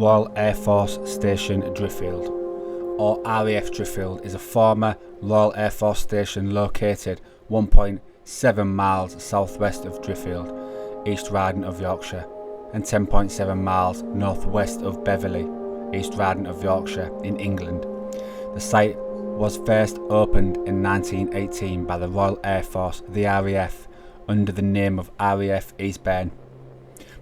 Royal Air Force Station Driffield, or RAF Driffield, is a former Royal Air Force station located 1.7 miles southwest of Driffield, East Riding of Yorkshire, and 10.7 miles northwest of Beverley, East Riding of Yorkshire in England. The site was first opened in 1918 by the Royal Air Force, the RAF, under the name of RAF Eastbourne,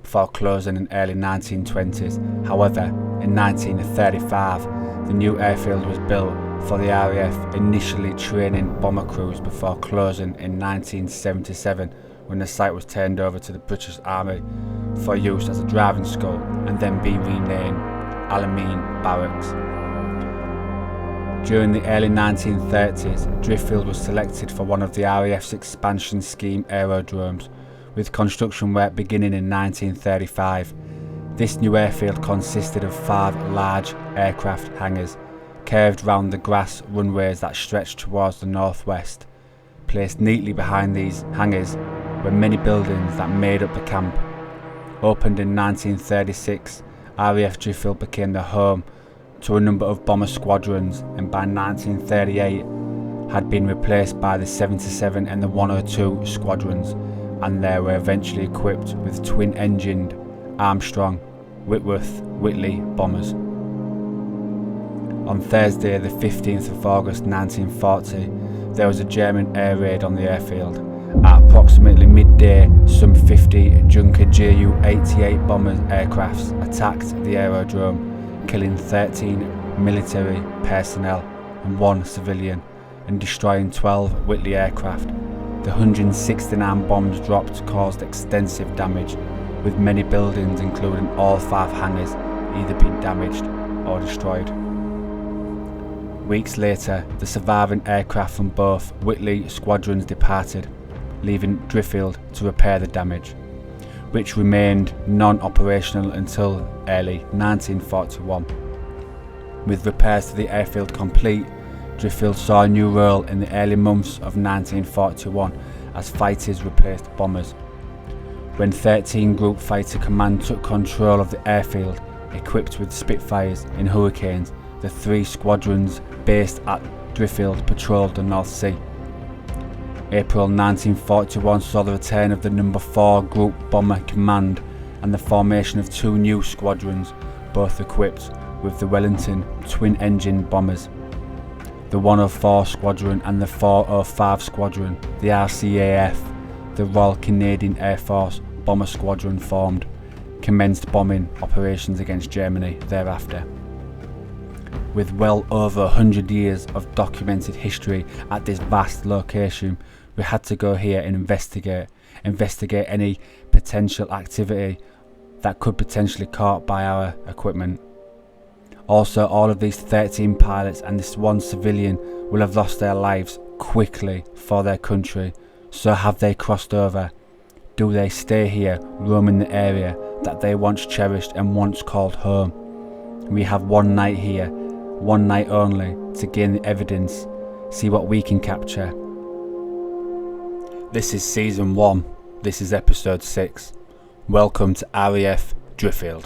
before closing in early 1920s. However, in 1935, the new airfield was built for the RAF, initially training bomber crews before closing in 1977, when the site was turned over to the British Army for use as a driving school and then being renamed Alamein Barracks. During the early 1930s, Driffield was selected for one of the RAF's expansion scheme aerodromes, with construction work beginning in 1935. This new airfield consisted of 5 large aircraft hangars, curved round the grass runways that stretched towards the northwest. Placed neatly behind these hangars were many buildings that made up the camp. Opened in 1936, RAF Driffield became the home to a number of bomber squadrons, and by 1938 had been replaced by the 77 and the 102 squadrons, and they were eventually equipped with twin-engined Armstrong, Whitworth, Whitley bombers. On Thursday, the 15th of August 1940, there was a German air raid on the airfield. At approximately midday, some 50 Junker Ju-88 bomber aircrafts attacked the aerodrome, killing 13 military personnel and 1 civilian, and destroying 12 Whitley aircraft. The 169 bombs dropped caused extensive damage, with many buildings, including all 5 hangars, either being damaged or destroyed. Weeks later, the surviving aircraft from both Whitley squadrons departed, leaving Driffield to repair the damage, which remained non-operational until early 1941. With repairs to the airfield complete, Driffield saw a new role in the early months of 1941 as fighters replaced bombers. When 13 Group Fighter Command took control of the airfield, equipped with Spitfires and Hurricanes, the 3 squadrons based at Driffield patrolled the North Sea. April 1941 saw the return of the No. 4 Group Bomber Command and the formation of 2 new squadrons, both equipped with the Wellington twin-engine bombers. The 104 Squadron and the 405 Squadron, the RCAF, the Royal Canadian Air Force Bomber Squadron formed, commenced bombing operations against Germany thereafter. With well over 100 years of documented history at this vast location, we had to go here and investigate any potential activity that could potentially caught by our equipment. Also, all of these 13 pilots and this 1 civilian will have lost their lives quickly for their country. So have they crossed over? Do they stay here, roaming the area that they once cherished and once called home? We have 1 night here, 1 night only, to gain the evidence, see what we can capture. This is Season 1, this is Episode 6. Welcome to RAF Driffield.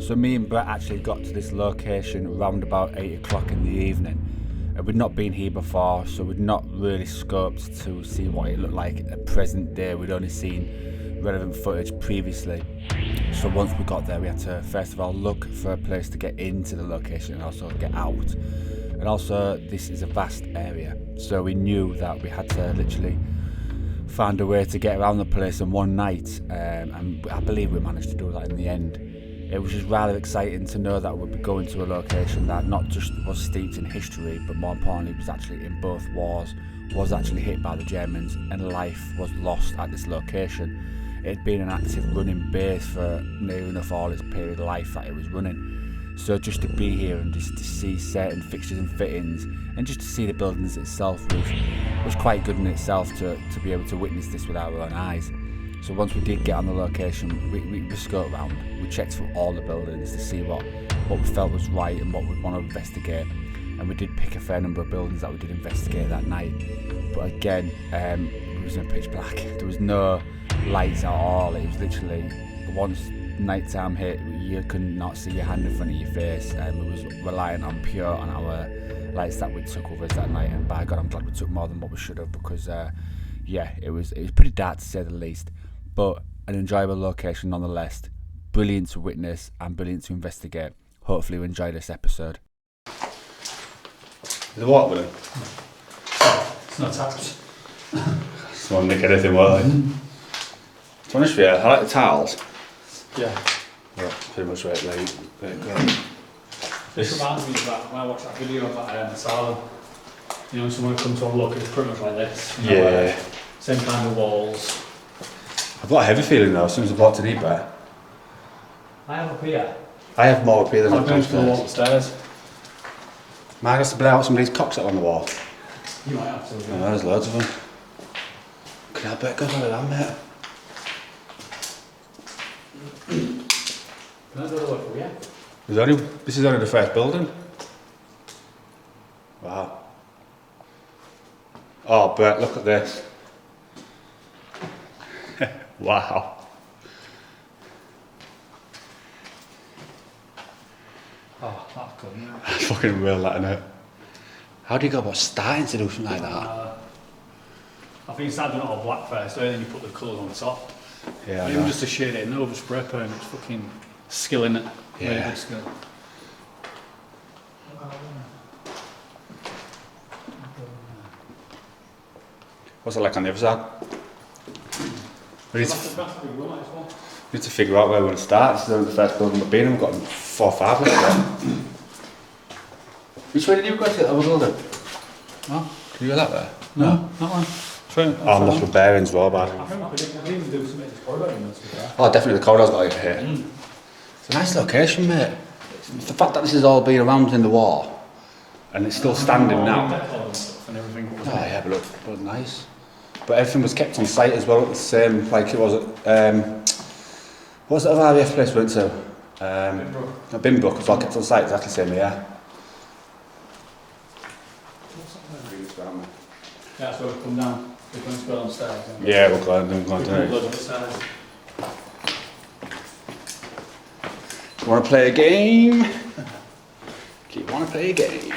So me and Brett actually got to this location around about 8 o'clock in the evening. We'd not been here before, so we'd not really scoped to see what it looked like at present day. We'd only seen relevant footage previously. So once we got there, we had to first of all look for a place to get into the location and also get out. And also, this is a vast area, so we knew that we had to literally find a way to get around the place in one night, and I believe we managed to do that in the end. It was just rather exciting to know that we'd be going to a location that not just was steeped in history, but more importantly was actually in both wars, was actually hit by the Germans, and life was lost at this location. It had been an active running base for near enough all its period of life that it was running. So just to be here and just to see certain fixtures and fittings, and just to see the buildings itself was quite good in itself to be able to witness this with our own eyes. So once we did get on the location, we scoped around. We checked through all the buildings to see what we felt was right and what we'd want to investigate. And we did pick a fair number of buildings that we did investigate that night. But again, it was in pitch black. There was no lights at all. It was literally, once night time hit, you could not see your hand in front of your face. We was relying on our lights that we took with us that night. And by God, I'm glad we took more than what we should have, because yeah, it was pretty dark to say the least. But an enjoyable location nonetheless. Brilliant to witness and brilliant to investigate. Hopefully you enjoy this episode. Is the water balloon? It's not tapped. Someone nick anything, will they? To be honest with you, I like the tiles. Yeah. Yeah, pretty much right there. This reminds me of that, when I watched that video of that asylum. You know, someone comes to have a look, it's pretty much like this. You know, Yeah. Same kind of walls. I've got a heavy feeling though, as soon as I walked in here. I have up here. I have more up here than I'm up going to go up downstairs. the stairs. Might have to blow out somebody's cocks up on the wall. You might have to. Oh, there's loads of them. Could I bet go on around, mate? Can I go to look for you? This is only the first building. Wow. Oh, Bert, look at this. Wow. Oh, that's good, yeah. That's fucking real, that, innit? How do you go about starting to do something like that? I think it's starting all black first, and then you put the colours on the top. Yeah, Even just to shade it in over spray paint, it's fucking skill in it. Really Yeah. good skill. What's it like on the other side? We need That's to, the big room, this one. we need to figure out where we're going to start. This is only the first building we've been in. We've got 4 or 5 left. Which way did you go to the other building? No? Can you go that way? No, that one. Oh, I'm lost with bearings, well, I man. think we could even do something to this corridor, you know, to be fair. Oh, definitely the corridor's got it here. It's a nice location, mate. The fact that this has all been around in the war and it's still standing now. And everything. Oh yeah, but look nice. But everything was kept on site as well, the same like it was at what was that other RAF place we went to? Binbrook was all kept on site, exactly the same, yeah. Yeah, so we'll come down. We're going to go downstairs. Yeah, we'll go and We'll do it. load upstairs. Want to play a game? Do you want to play a game?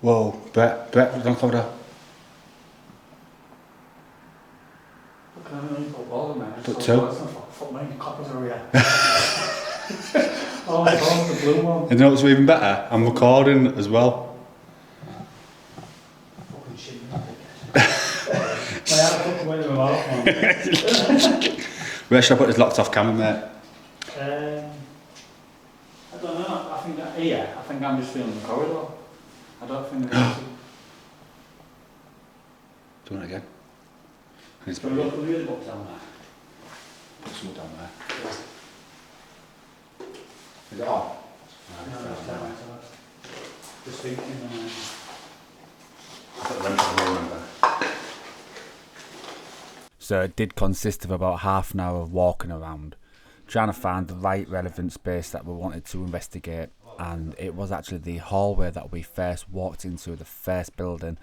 Whoa, Brett, don't cover that. Put 2. Fuck me, coppers are here. Oh my god, the blue one. And you know what's even better? I'm recording as well. Fucking shit, I had to put away the mouth, man. Where should I put this locked off camera, mate? I don't know, I think that here, I think I'm just feeling the corridor. I don't think there's Do it again. I need to Can put we look at the other box down there? some down there. Is it on? No, it's down there. Just thinking, So it did consist of about half an hour of walking around, trying to find the right relevant space that we wanted to investigate. and it was actually the hallway that we first walked into, the first building,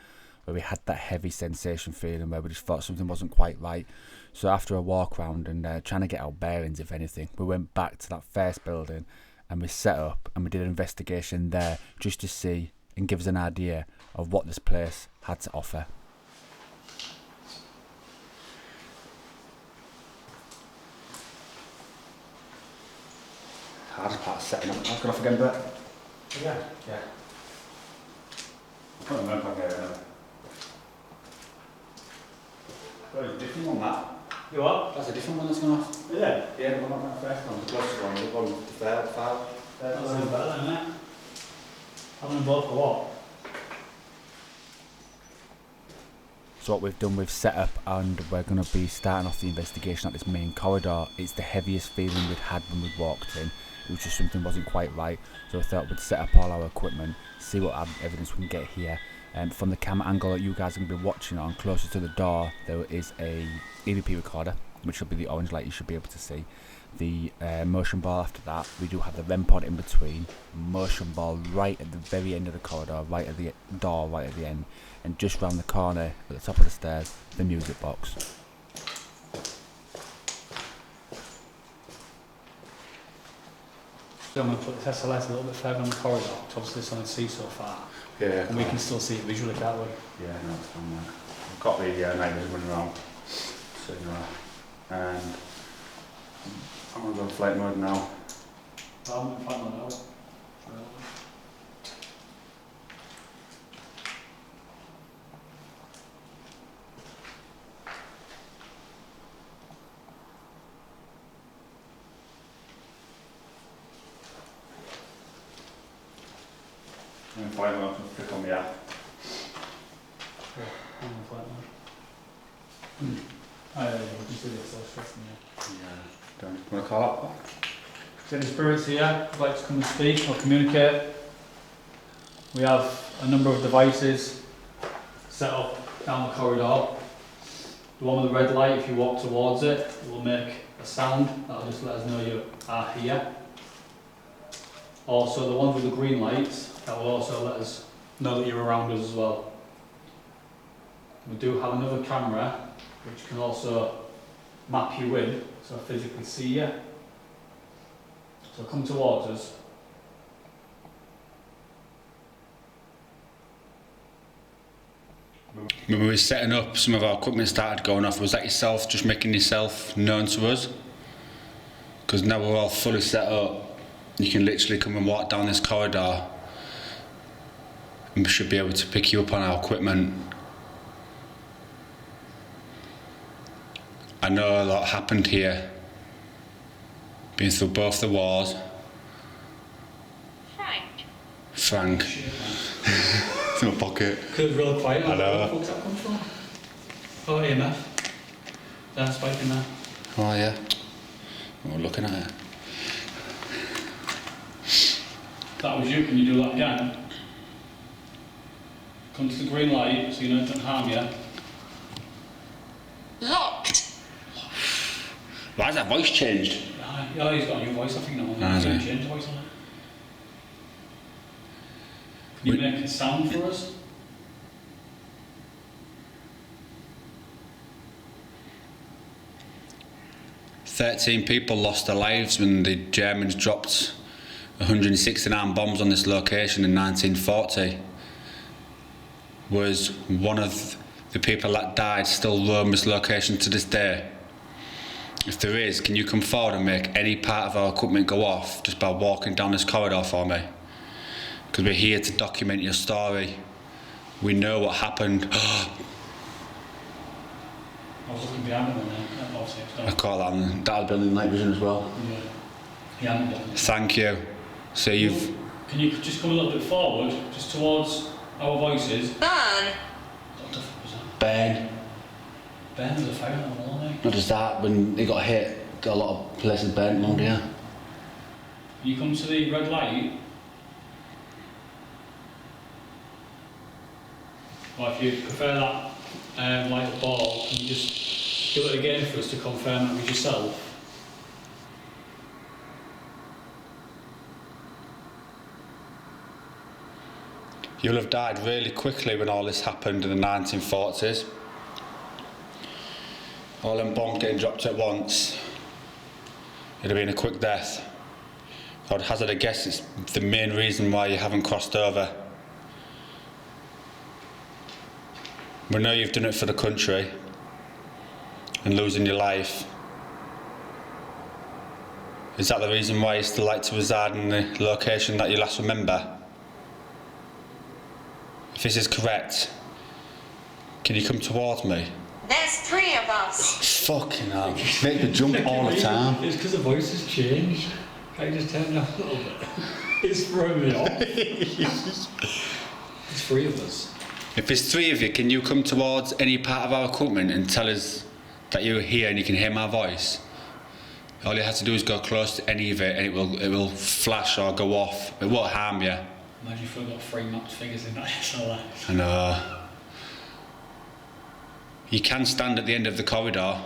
where we had that heavy sensation feeling where we just thought something wasn't quite right. So after a walk around and trying to get our bearings, if anything, we went back to that first building and we set up and we did an investigation there just to see and give us an idea of what this place had to offer. Hardest part of setting up. I've got off again, but Yeah. yeah. I can't remember if I get it now. Well, a different one that. You what? That's a different one that's gone off. Yeah. Yeah, the one not that first one, the closest one, the one with the failed file. That's even better than that. Having them both for what? So what we've done, we've set up and we're going to be starting off the investigation at this main corridor. It's the heaviest feeling we'd had when we walked in. It was just something wasn't quite right. So I thought we'd set up all our equipment, see what evidence we can get here. And from the camera angle that you guys are going to be watching on, closer to the door, there is a EVP recorder, which will be the orange light you should be able to see. The motion ball after that, we do have the REM pod in between, motion ball right at the very end of the corridor, right at the door, right at the end, and just round the corner at the top of the stairs, the music box. So I'm going to put this SLS a little bit further on the corridor, because obviously it's on the sea so far, Yeah. and we can still see it visually, can't we? Yeah, no, it's fine, mate. I've got the night vision running around. So, you know, and I'm going to go in flight mode now. I'm in front of now. I'm in flight mode, just click on the app. I'm in flight mode. Oh, yeah, you can see this, so it's stressing you. Yeah. Don't you want to call up? Is there any spirits here who'd like to come and speak or communicate? We have a number of devices set up down the corridor. The one with the red light, if you walk towards it, it will make a sound that'll just let us know you are here. Also, the ones with the green lights, that will also let us know that you're around us as well. We do have another camera which can also map you in, so I physically see you. So come towards us. When we were setting up, some of our equipment started going off. Was that yourself just making yourself known to us? Because now we're all fully set up, you can literally come and walk down this corridor and we should be able to pick you up on our equipment. I know a lot happened here, been through both the wars. Frank. It's in my pocket. Because it's real quiet. I know. Where the fuck's that come from? Oh, EMF. There's a spike in there. Oh yeah. We're looking at it. That was you. Can you do that again? Come to the green light so you know it doesn't harm you. Locked. Why has that voice changed? Yeah, he's got a new voice, I think now. Has He's he? changed the voice on it. Can you make a sound for us? "13 people lost their lives when the Germans dropped 169 bombs on this location in 1940. Was one of the people that died still roam this location to this day? If there is, can you come forward and make any part of our equipment go off just by walking down this corridor for me? Because we're here to document your story. We know what happened." I was looking behind him and then obviously it's I not. caught that on that building night vision as well. Yeah. He hadn't done it. Thank you. So you've... Can you just come a little bit forward, just towards our voices? Burn. What the fuck was that? Ben. Ben, there's a fire on the wall, mate. Not just that, when they got hit, got a lot of places burnt around here. Can you come to the red light? Or if you prefer that light of ball, can you just do it again for us to confirm that with yourself? You'll have died really quickly when all this happened in the 1940s. All them bombs getting dropped at once. It'd have been a quick death. I would hazard a guess it's the main reason why you haven't crossed over. We know you've done it for the country and losing your life. Is that the reason why you still like to reside in the location that you last remember? If this is correct, can you come towards me? There's 3 of us. Fucking hell. Make me jump all the time. It's because the voice has changed. Can you just turn it up a little bit? It's throwing me off. There's 3 of us. If there's 3 of you, can you come towards any part of our equipment and tell us that you're here and you can hear my voice? All you have to do is go close to any of it and it will flash or go off. It won't harm you. Imagine if we've got 3 mapped figures in that SLR. I know. You can stand at the end of the corridor.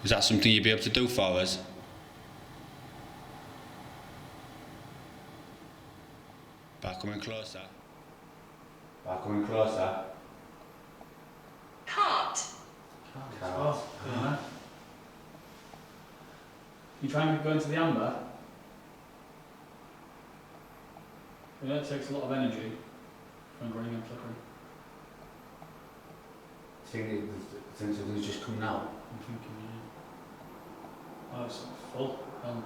Is that something you'd be able to do for us? By coming closer. By coming closer. Can't. Oh, yeah. You trying to go into the amber? Yeah, it takes a lot of energy from running and flickering. Think something's just coming out. I'm thinking, yeah. Oh, it's full. Oh.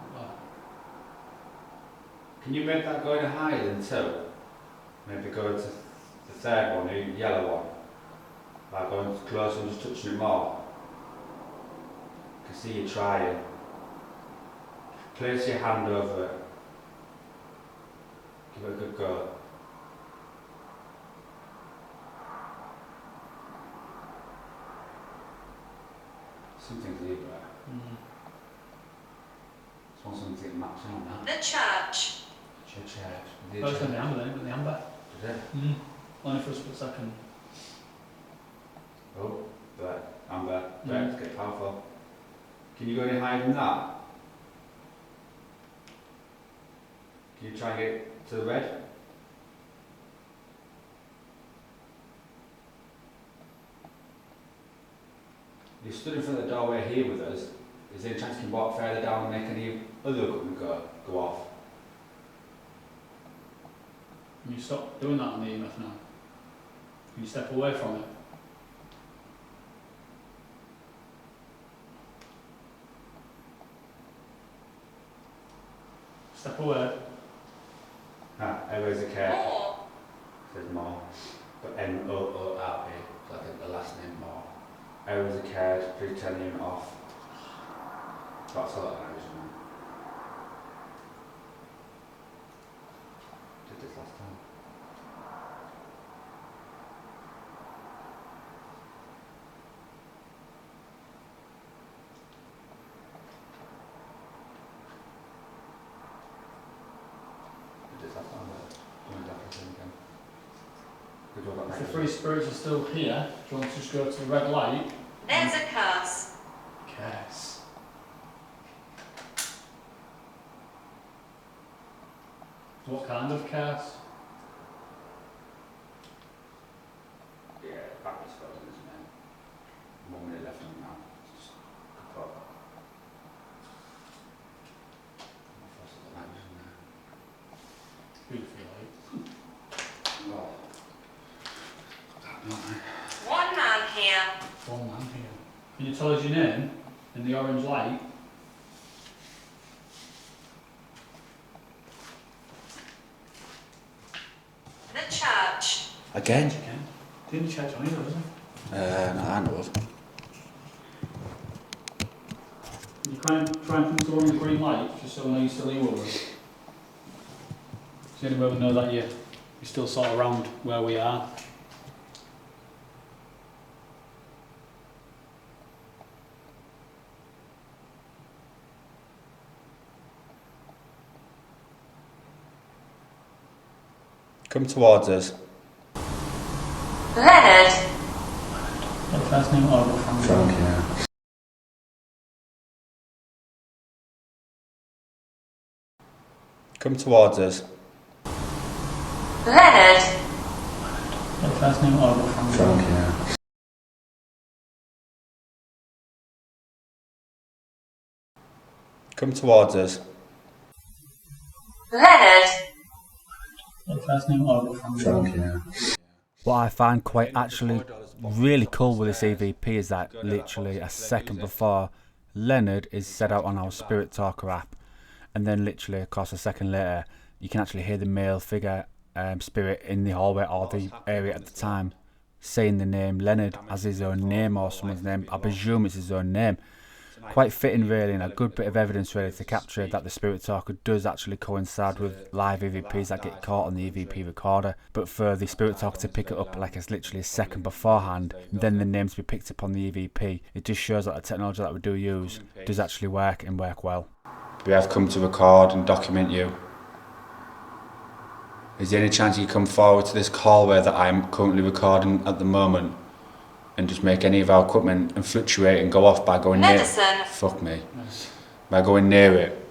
Can you make that go any higher than 2? Maybe go to the 3rd one, the yellow one. Like going closer and just touching it more. I can see you trying. Place your hand over it. Give it a good go. Something to leave there. Just want something to match on that. The church. Church. Oh, it's in the amber then, in the amber. Is it? Only for a split second. Oh, but amber. Let's get powerful. Can you go any higher than that? Can you try and get to the red? You stood in front of the doorway here with us. Is there any chance you can walk further down and make any other equipment go off? Can you stop doing that on the EMF now? Can you step away from it? Step away. Everybody's a K. More. Says more. But M-O-O-R-A. It's like the last name more. Everyone's a card, please turn the unit off. That's all that matters, man. Did this last time. Did this last time, but doing exactly the same again. Good job, If the 3 spirits are still here, do you want to just go to the red light? There's a curse. Curse. What kind of curse? Yeah, backwards frozen, isn't it? 1 minute left on it now. Just good pop. Beautiful light. Oh. One man here. 1 man here. Can you tell us your name in the orange light? The church. Again? Again. Didn't charge on either, isn't it? No, I know of. You try and come to on the green light, just so we know you're still here with us. So anyway we know that you're still sort of around where we are. Come towards us. Leonard. What's the first name? Oh, Frank, yeah. Come towards us. Leonard. What's first name? Oh, Frank, yeah. Come towards us. Leonard. What's first name? Oh, Frank, yeah. What I find quite actually really cool with this EVP is that literally a second before, Leonard is set out on our Spirit Talker app, and then literally of course a second later you can actually hear the male figure spirit in the hallway or the area at the time saying the name Leonard as his own name or someone's name. I presume it's his own name. Quite fitting really, and a good bit of evidence really to capture that the Spirit Talker does actually coincide with live EVPs that get caught on the EVP recorder. But for the Spirit Talker to pick it up like it's literally a second beforehand, and then the names be picked up on the EVP, it just shows that the technology that we do use does actually work and work well. We have come to record and document you. Is there any chance you come forward to this hallway that I'm currently recording at the moment and just make any of our equipment and fluctuate and go off by going near Medicine. Fuck me. By going near it.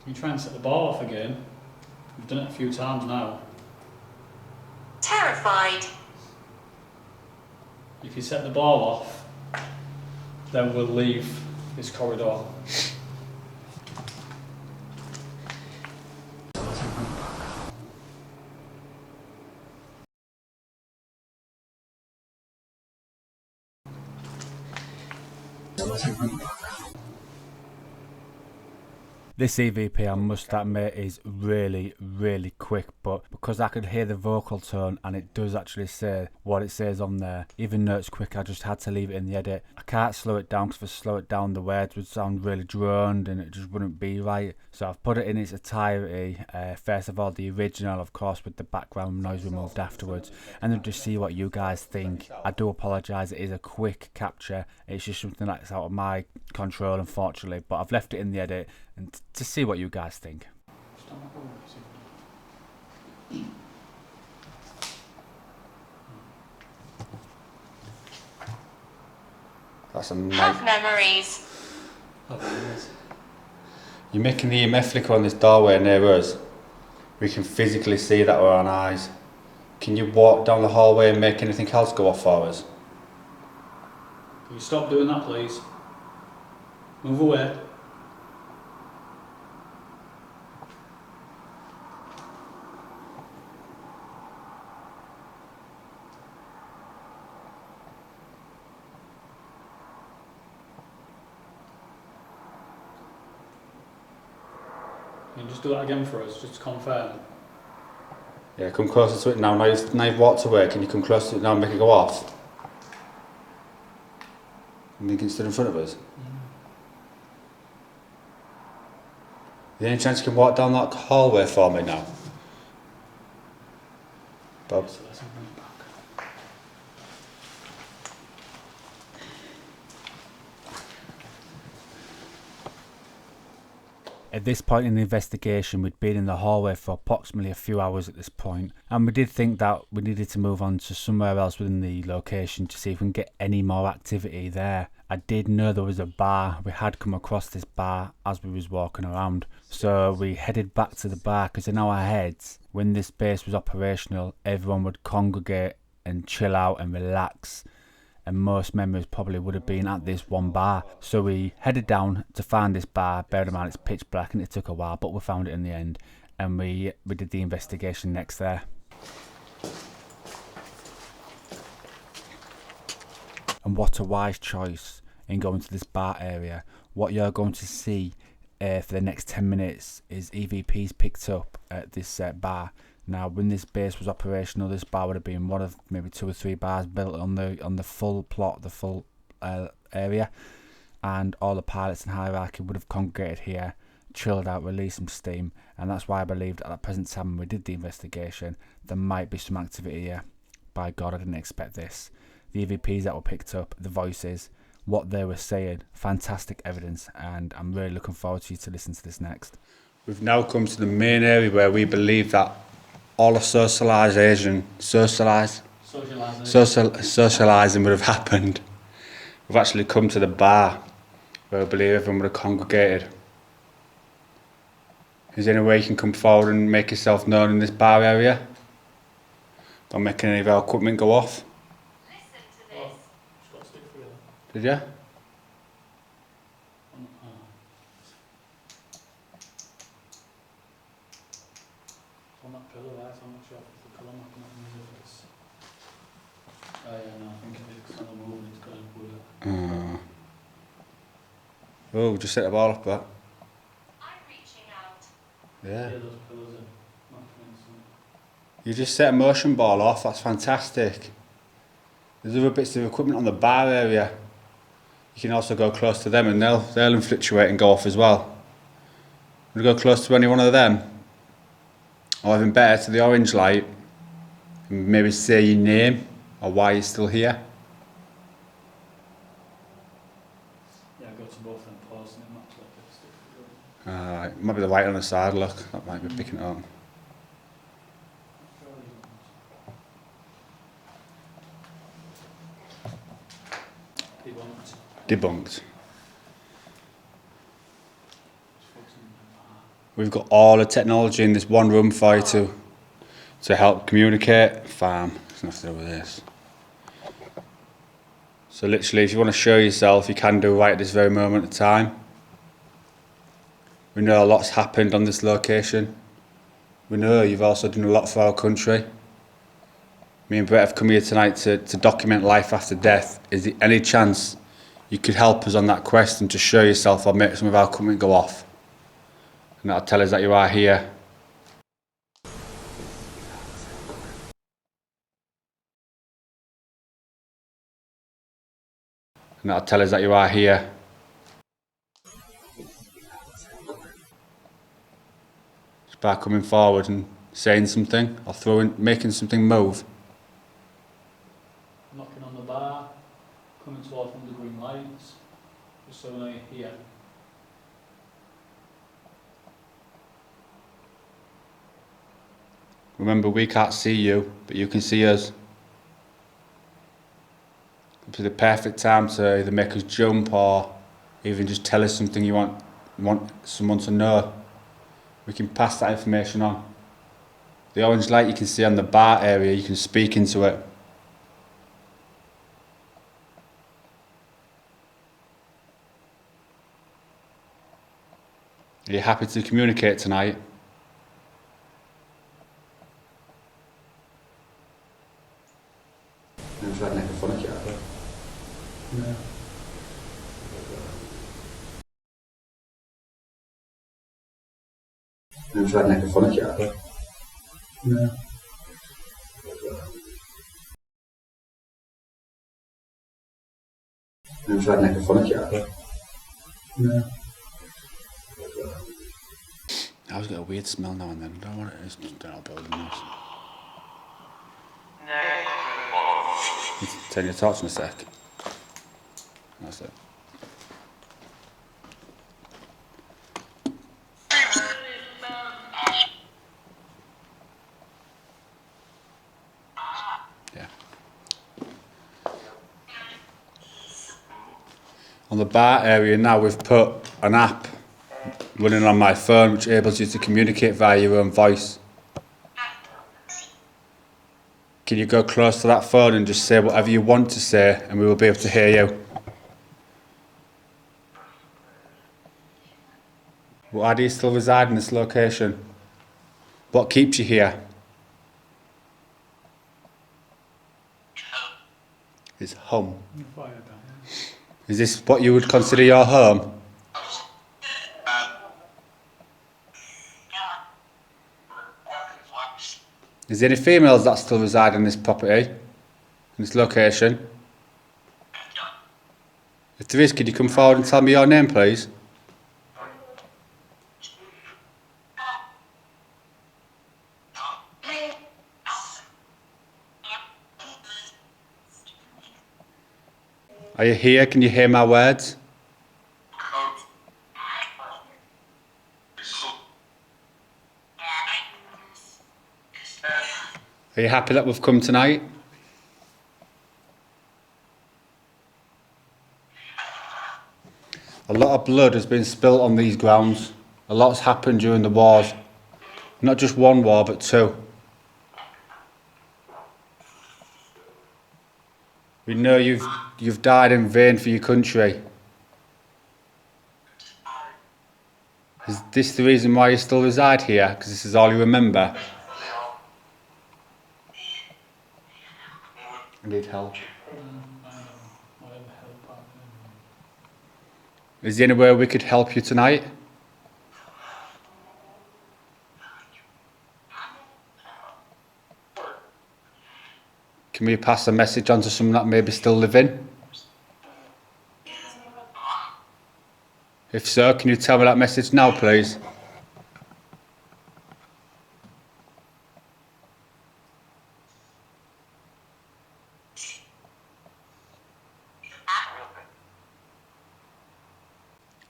You try and set the ball off again. We've done it a few times now. Terrified. If you set the ball off, then we'll leave this corridor. This EVP, I must admit, is really, really quick, but because I could hear the vocal tone and it does actually say what it says on there, even though it's quick, I just had to leave it in the edit. I can't slow it down because if I slow it down, the words would sound really droned and it just wouldn't be right. So I've put it in its entirety. First of all, the original, of course, with the background noise removed afterwards, and then just see what you guys think. I do apologise, it is a quick capture. It's just something that's out of my control, unfortunately, but I've left it in the edit and to see what you guys think. That's a Have memories. You're making the EMF flicker on this doorway near us. We can physically see that with our own eyes. Can you walk down the hallway and make anything else go off for us? Can you stop doing that, please? Move away. Can you just do that again for us, just to confirm? Yeah, come closer to it now. Now you've walked away. Can you come closer to it now and make it go off? And you can stand in front of us. Is there any chance you can walk down that hallway for me now? Bob? At this point in the investigation, we'd been in the hallway for approximately a few hours at this point, and we did think that we needed to move on to somewhere else within the location to see if we can get any more activity there. I did know there was a bar. We had come across this bar as we was walking around, so we headed back to the bar because in our heads, when this base was operational, everyone would congregate and chill out and relax, and most members probably would have been at this one bar. So we headed down to find this bar. Bear in mind it's pitch black and it took a while, but we found it in the end, and we did the investigation next there. And what a wise choice in going to this bar area. What you're going to see for the next 10 minutes is EVPs picked up at this bar. Now, when this base was operational, this bar would have been one of maybe 2 or 3 bars built on the full plot, the full area, and all the pilots and hierarchy would have congregated here, chilled out, released some steam, and that's why I believed at that present time when we did the investigation, there might be some activity here. By God, I didn't expect this. The EVPs that were picked up, the voices, what they were saying, fantastic evidence, and I'm really looking forward to you to listen to this next. We've now come to the main area where we believe that all of socialization, socialising would have happened. We've actually come to the bar where I believe everyone would have congregated. Is there any way you can come forward and make yourself known in this bar area? Don't make any of our equipment go off. Listen to this. Just got a stick for you. Did you? On that pillar there, so I'm not sure if the colour marking that means if it's... Oh yeah, no, I think it's on the move and it's going to put it. Oh, just set the ball up that. I'm reaching out. Yeah. Those pillars are marking in something. You just set a motion ball off, that's fantastic. There's other bits of equipment on the bar area. You can also go close to them and they'll influctuate and go off as well. Would you go close to any one of them? Or even better, to the orange light, and maybe say your name or why you're still here. Yeah, go to both them posts and it might like a stick for you. It might be the light on the side, look, that might be picking it up. Debunked. We've got all the technology in this one room for you to help communicate. Farm, it's nothing to do with this. So literally, if you want to show yourself, you can do right at this very moment in time. We know a lot's happened on this location. We know you've also done a lot for our country. Me and Brett have come here tonight to document life after death. Is there any chance you could help us on that quest and to show yourself or make some of our equipment go off? And that'll tell us that you are here. And that'll tell us that you are here. Just by coming forward and saying something or making something move. Knocking on the bar, coming towards one of the green lights, just so we know you're here. Remember, we can't see you, but you can see us. It'll be the perfect time to either make us jump or even just tell us something you want someone to know. We can pass that information on. The orange light you can see on the bar area, you can speak into it. Are you happy to communicate tonight? I'm trying to make a funny cat. No. I'm trying to make a funny cat. No. I'm trying to make a funny cat. No. I always get a weird smell now and then. I don't know what it is. Don't know about it. Turn your torch in a sec. That's it. Yeah. On the bar area now we've put an app running on my phone which enables you to communicate via your own voice. Can you go close to that phone and just say whatever you want to say and we will be able to hear you? Why do you still reside in this location? What keeps you here? It's home. Is this what you would consider your home? Is there any females that still reside in this property, in this location? If there is, could you come forward and tell me your name, please? Are you here? Can you hear my words? Are you happy that we've come tonight? A lot of blood has been spilt on these grounds. A lot's happened during the wars. Not just one war, but two. We know you've died in vain for your country. Is this the reason why you still reside here? Because this is all you remember? I need help. Is there anywhere we could help you tonight? Can we pass a message on to someone that may be still living? If so, can you tell me that message now, please?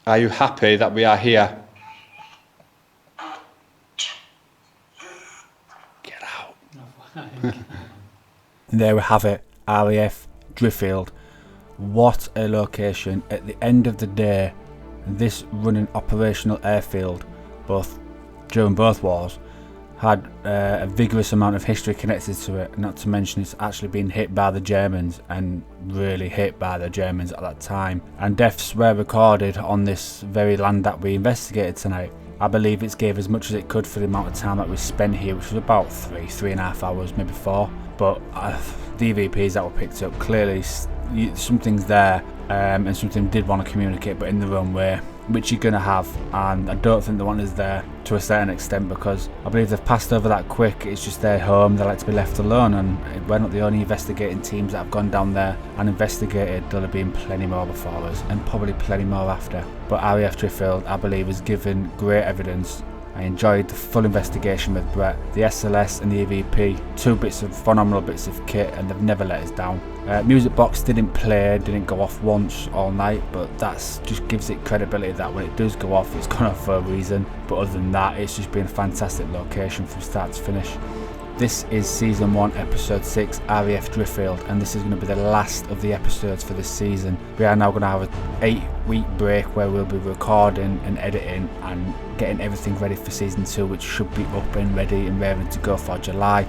Are you happy that we are here? Get out. There we have it, RAF Driffield. What a location. At the end of the day, this running operational airfield, during both wars, had a vigorous amount of history connected to it, not to mention it's actually been hit by the Germans, and really hit by the Germans at that time. And deaths were recorded on this very land that we investigated tonight. I believe it's gave as much as it could for the amount of time that we spent here, which was about 3.5 hours, maybe 4. But the EVPs that were picked up, clearly something's there, and something did want to communicate, but in the wrong way, which you're going to have. And I don't think the one is there to a certain extent, because I believe they've passed over that quick. It's just their home, they like to be left alone, and we're not the only investigating teams that have gone down there and investigated. There'll have been plenty more before us, and probably plenty more after. But RAF Driffield, I believe, has given great evidence. I enjoyed the full investigation with Brett, the SLS and the EVP, phenomenal bits of kit, and they've never let us down. Music box didn't go off once all night, but that's just gives it credibility that when it does go off, it's gone off for a reason. But other than that, it's just been a fantastic location from start to finish. This is Season 1, Episode 6, RAF Driffield, and this is going to be the last of the episodes for this season. We are now going to have an 8-week break where we'll be recording and editing and getting everything ready for Season 2, which should be up and ready and raring to go for July.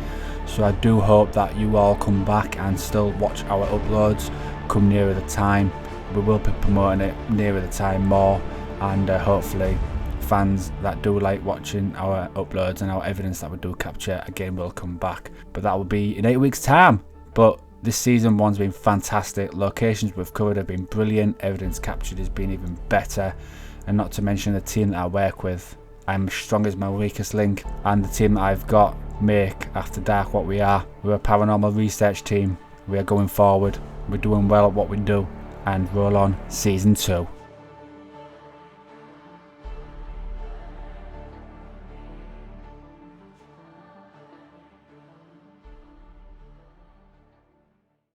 So I do hope that you all come back and still watch our uploads come nearer the time. We will be promoting it nearer the time more, and hopefully fans that do like watching our uploads and our evidence that we do capture again will come back. But that will be in 8 weeks time. But this season 1's been fantastic. Locations we've covered have been brilliant, evidence captured has been even better, and not to mention the team that I work with. I'm as strong as my weakest link, and the team that I've got make After Dark what we are. We're a paranormal research team. We are going forward, we're doing well at what we do, and roll on Season 2.